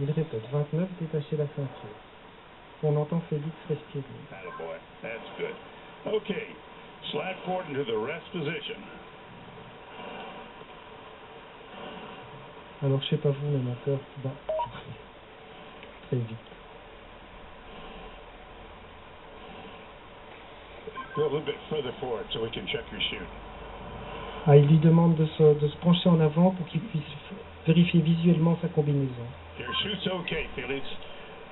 Il répète, 29, détachez la ceinture. On entend Félix respirer. Attaboy. That's good. Okay. Slide forward into the rest position. Alors je sais pas vous, mais mon cœur bat très vite. Go a little bit further forward so we can check your chute. Ah, il lui demande de se pencher en avant pour qu'il puisse vérifier visuellement sa combinaison. Your chute's okay, Felix.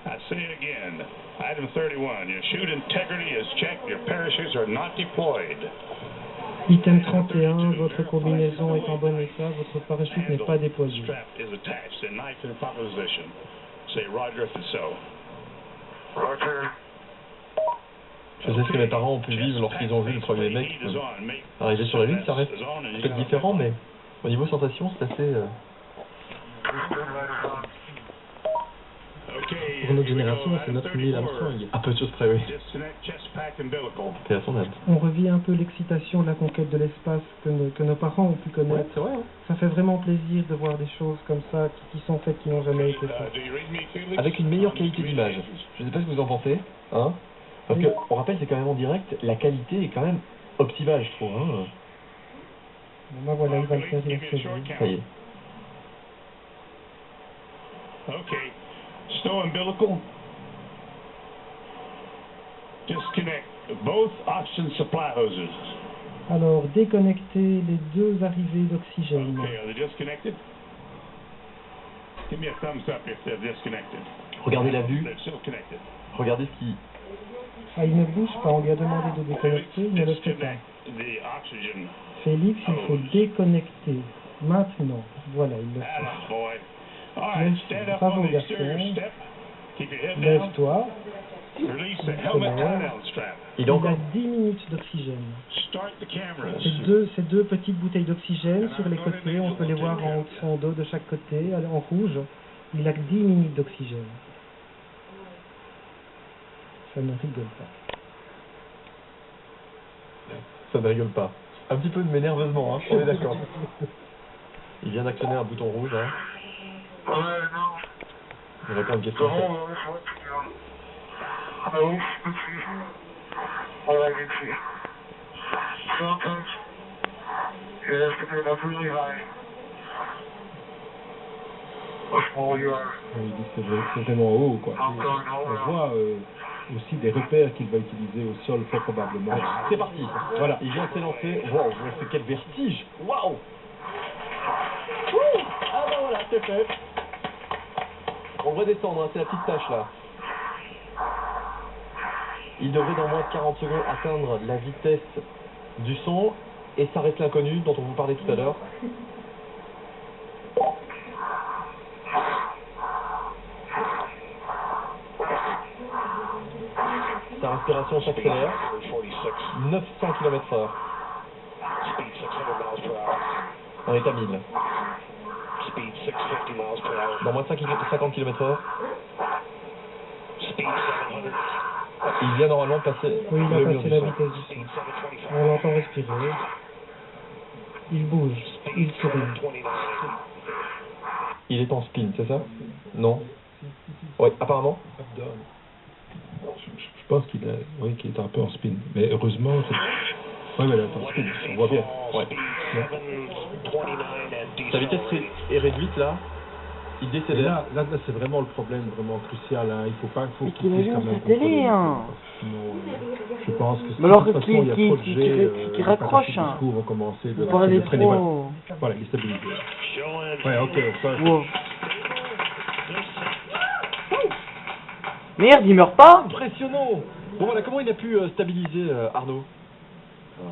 I say it again. Item 31. Your chute integrity is checked. Your parachutes are not deployed. Item 31, votre combinaison est en bon état, votre parachute n'est pas déployé. Strap is attached and knife in proper position. Say Roger if it's so. Roger. Je sais ce que mes parents ont pu vivre lorsqu'ils ont vu le premier mec arriver sur la Lune. Ça reste peut-être différent, mais au niveau sensation, c'est assez... Pour notre génération, c'est notre Neil Armstrong. À peu de choses près, oui. Et à son âge. On revit un peu l'excitation de la conquête de l'espace que nos parents ont pu connaître. Ouais, c'est vrai. Hein. Ça fait vraiment plaisir de voir des choses comme ça qui sont faites, qui n'ont jamais été faites. Avec une meilleure qualité d'image. Je ne sais pas ce que vous en pensez, hein. Parce que, on rappelle, c'est quand même en direct, la qualité est quand même optimale, je trouve. Hein. Bon, ben voilà, il va le faire, il a fait. Ça y est. Okay. Stow umbilical. Disconnect both oxygen supply hoses. Alors, déconnecter les deux arrivées d'oxygène. Okay, are they disconnected? Give me a thumbs up if they're disconnected. Regardez la vue. They're still connected. Regardez ce qui... Ah, il ne bouge pas, on lui a demandé de déconnecter, il ne le fait pas. The oxygen. Félix, il faut déconnecter. Maintenant, voilà, il le fait. Attaboy. All right, stand up Bravo, on the garçon. exterior step. Keep your head down. Lève-toi. Release the helmet tie-down strap. Il Il a a encore... 10 minutes d'oxygène. Start the cameras. Ces deux petites bouteilles d'oxygène sur les côtés, on peut les voir en fond d'eau de chaque côté, en rouge. Il a que 10 minutes d'oxygène. Ça ne rigole pas. Ça ne rigole pas. Un petit peu de m'énerveusement, hein, on est d'accord. Il vient d'actionner un bouton rouge, hein. Ouais, non. Il y a plein de questions. Sometimes you have to get up really high. The smaller you are. Il dit que c'est vraiment haut, quoi. On voit aussi des repères qu'il va utiliser au sol, très probablement. C'est parti. Voilà. Il vient de s'élancer. Wow, c'est quel vertige. Waouh. Ah ben voilà, c'est fait. On va descendre, hein, c'est la petite tâche là. Il devrait dans moins de 40 secondes atteindre la vitesse du son et s'arrête l'inconnu dont on vous parlait tout à l'heure. Sa respiration s'accélère. 900 km/h. On est à 1000. Dans moins de 50 km/h. Il vient normalement de passer Oui, il le a mur passé du la son. vitesse du son. On l'entend respirer. Il bouge. Il sourit. Il est en spin, c'est ça? Non? Oui, apparemment. Je pense qu'il est un peu en spin. Mais heureusement, c'est... Oui, mais là, en spin, on voit bien. Ouais. Sa vitesse est réduite là. Il Et décélère. là, c'est vraiment le problème, vraiment crucial. Hein. Il faut pas qu'il qu'il puisse est quand bien même sa télé, contrôler. hein. Sinon, je pense que Mais alors de toute façon, qu'il- il y a trop de qu'il- jets, qu'il raccroche, les hein. discours vont commencer de Pour aller traîner. trop. Voilà, il est stabilisé. Ouais, ok, ça. Wow. Merde, il meurt pas. Impressionnant. Bon voilà, comment il a pu stabiliser Arnaud?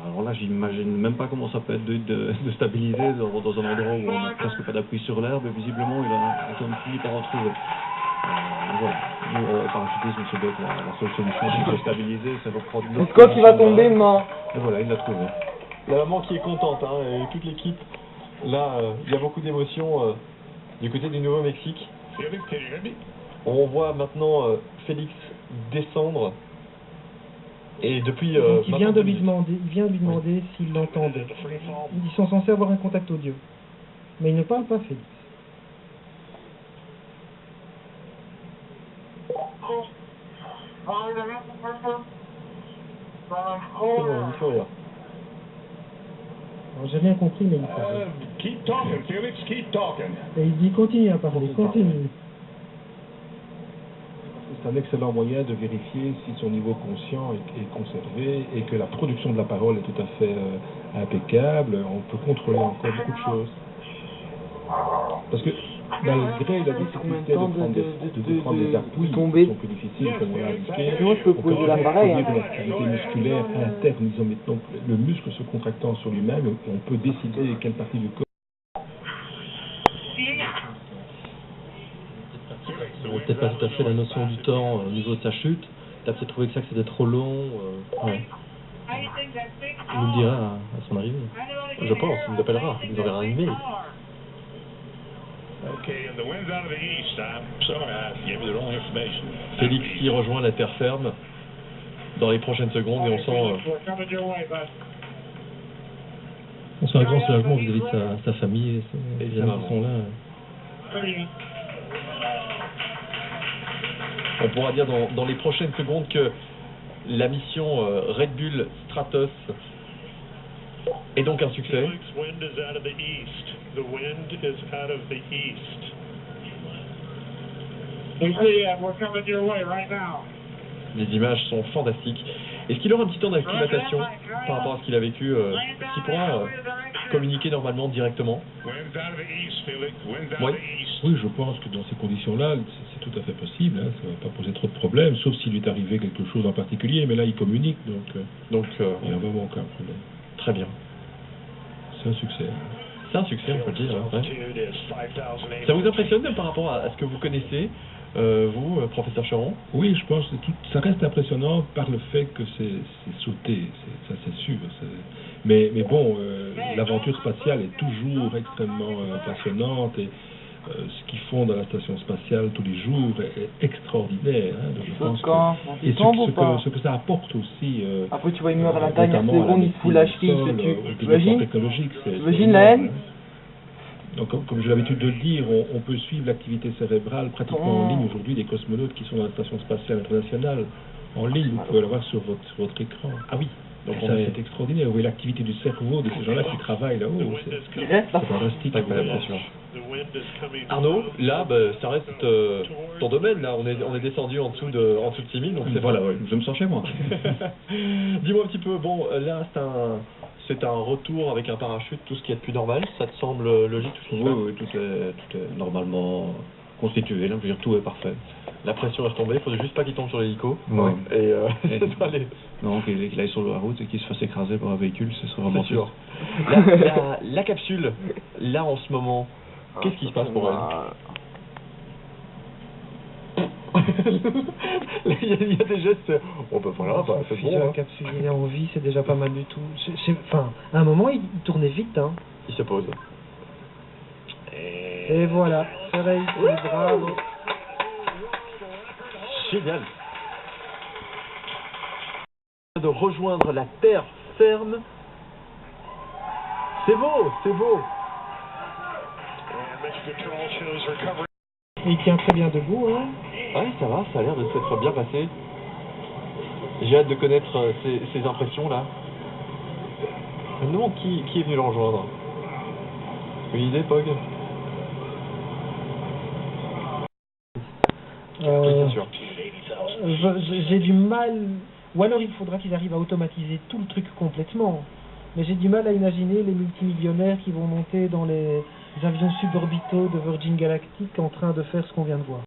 Alors là, j'imagine même pas comment ça peut être de stabiliser dans un endroit où on n'a presque pas d'appui sur l'herbe. Visiblement, il a quand même fini par retrouver. Voilà. Nous, parachutisme, c'est bête. La seule solution, c'est de stabiliser, c'est reprendre une Le autre coq, il va position, tomber, là. mort. Et voilà, il l'a trouvé. La maman qui est contente, hein, et toute l'équipe. Là, il y a beaucoup d'émotions du côté du Nouveau-Mexique. On voit maintenant Félix descendre. Et depuis... Donc il vient de lui minutes. demander s'il l'entendait. Ils sont censés avoir un contact audio. Mais il ne parle pas Félix. C'est bon, il faut rien. Alors, j'ai rien compris, mais il parle. Keep talking, Felix, keep talking. Et il dit continue à parler, continue. C'est un excellent moyen de vérifier si son niveau conscient est conservé et que la production de la parole est tout à fait impeccable. On peut contrôler encore beaucoup de choses. Parce que malgré la difficulté de prendre des appuis qui sont plus difficiles, comme on l'a indiqué, Sinon, je peux poser l'appareil. une activité musculaire interne isométrique. Donc le muscle se contractant sur lui-même, on peut décider quelle partie du corps. Il n'a peut-être pas tout à fait la notion du temps au niveau de sa chute. Il a peut-être trouvé que c'était trop long. Ouais. Il nous le dira à son arrivée. Je pense, il nous appellera, il nous enverra un email. Okay, and the wind's out of the east. I'm sorry, I gave you the wrong information. Félix qui rejoint la terre ferme dans les prochaines secondes et on sent un grand soulagement vis-à-vis de sa famille et ses sa amis maman. qui sont là. On pourra dire dans les prochaines secondes que la mission Red Bull Stratos est donc un succès. Felix, wind is out of the east. The wind is out of the east. We're coming your way right now. Les images sont fantastiques. Est-ce qu'il aura un petit temps d'acclimatation par rapport à ce qu'il a vécu Est-ce qu'il pourra communiquer normalement directement? Wind's out of the east, Felix. Wind's out Oui. of the east. Oui, je pense que dans ces conditions-là, c'est tout à fait possible. Hein, ça ne va pas poser trop de problèmes, sauf s'il lui est arrivé quelque chose en particulier. Mais là, il communique, donc Donc, il n'y a vraiment aucun problème. très bien. C'est un succès. C'est un succès, on peut le dire. Ouais. Altitude is 5,800. Ça vous impressionne même par rapport à ce que vous connaissez, vous, professeur Cheron? Oui, je pense que ça reste impressionnant par le fait que c'est sauté, ça c'est sûr. Mais bon, l'aventure spatiale est toujours extrêmement passionnante et ce qu'ils font dans la station spatiale tous les jours est extraordinaire. Hein, donc je pense que, et ce que ça apporte aussi, Après, tu vois, il meurt à la dernière notamment à seconde, il se fout la cheville, il se sol, tue. au développement T'imagines? technologique, T'imagines la haine? Donc, comme j'ai l'habitude de le dire, on peut suivre l'activité cérébrale pratiquement en ligne aujourd'hui des cosmonautes qui sont dans la Station spatiale internationale. En ligne, vous pouvez la voir sur votre écran. Ah oui. Donc ça, c'est extraordinaire. Vous voyez l'activité du cerveau de ces gens-là qui travaillent là-haut. Il reste là. C'est fantastique. Pas bien sûr. The wind is coming. Arnaud, là, ça reste ton domaine. Là, on est descendu en dessous de 6000, donc c'est Voilà, ouais, je me sens chez moi. Dis-moi un petit peu. Bon, là, c'est un retour avec un parachute, tout ce qui est de plus normal. Ça te semble logique, tout ce qui se Oui, tout est normalement constitué, là, je veux dire, tout est parfait. La pression est retombée, il faut juste pas qu'il tombe sur l'hélico. Ouais. Et Et- ça doit aller. Non, qu'il aille sur la route et qu'il se fasse écraser par un véhicule, ce serait vraiment C'est sûr. triste. La capsule, là en ce moment, qu'est-ce qui se passe pour elle? Il y a des gestes. Oh bah voilà, bah, c'est Si bon. la Hein. capsule est en vie, c'est déjà pas mal du tout. Enfin, à un moment, il tournait vite, hein. Il se pose. Et voilà, c'est réussi, bravo. Génial. De rejoindre la terre ferme. C'est beau, c'est beau. And Mission Control shows recovery. Et il tient très bien debout, hein. Ouais, ça va, ça a l'air de s'être bien passé. J'ai hâte de connaître ces impressions-là. Je me demande qui est venu le rejoindre. Une idée, Pog? Oui, c'est sûr. J'ai du mal, ou alors il faudra qu'ils arrivent à automatiser tout le truc complètement. Mais j'ai du mal à imaginer les multimillionnaires qui vont monter dans les avions suborbitaux de Virgin Galactic en train de faire ce qu'on vient de voir.